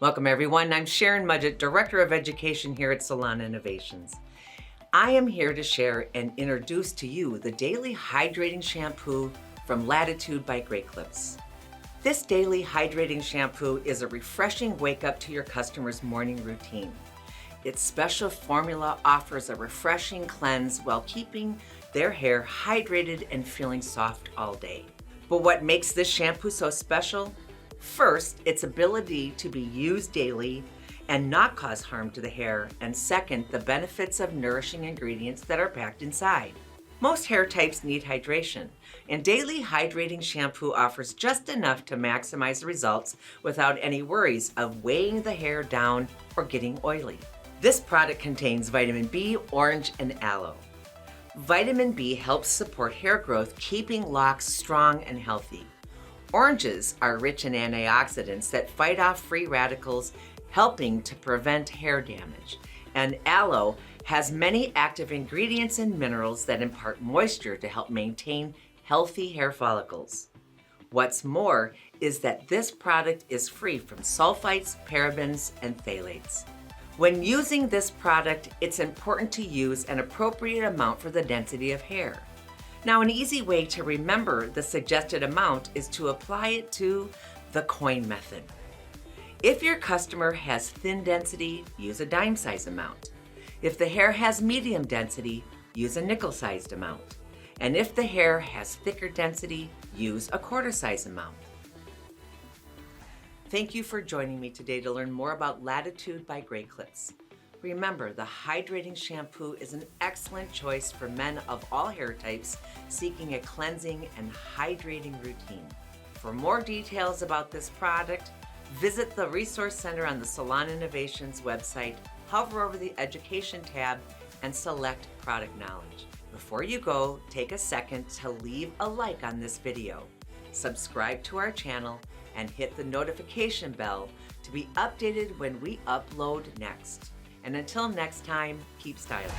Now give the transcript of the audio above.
Welcome everyone, I'm Sharon Mudgett, Director of Education here at Salon Innovations. I am here to share and introduce to you the Daily Hydrating Shampoo from Latitude by Great Clips. This Daily Hydrating Shampoo is a refreshing wake-up to your customer's morning routine. Its special formula offers a refreshing cleanse while keeping their hair hydrated and feeling soft all day. But what makes this shampoo so special? First, its ability to be used daily and not cause harm to the hair, and second, the benefits of nourishing ingredients that are packed inside. Most hair types need hydration, and Daily Hydrating Shampoo offers just enough to maximize results without any worries of weighing the hair down or getting oily. This product contains vitamin B, orange, and aloe. Vitamin B helps support hair growth, keeping locks strong and healthy. Oranges are rich in antioxidants that fight off free radicals, helping to prevent hair damage. And aloe has many active ingredients and minerals that impart moisture to help maintain healthy hair follicles. What's more is that this product is free from sulfates, parabens, and phthalates. When using this product, it's important to use an appropriate amount for the density of hair. Now, an easy way to remember the suggested amount is to apply it to the coin method. If your customer has thin density, use a dime-size amount. If the hair has medium density, use a nickel-sized amount. And if the hair has thicker density, use a quarter-size amount. Thank you for joining me today to learn more about Latitude by Great Clips. Remember, the hydrating shampoo is an excellent choice for men of all hair types seeking a cleansing and hydrating routine. For more details about this product, visit the Resource Center on the Salon Innovations website, hover over the Education tab, and select Product Knowledge. Before you go, take a second to leave a like on this video. Subscribe to our channel and hit the notification bell to be updated when we upload next. And until next time, keep styling.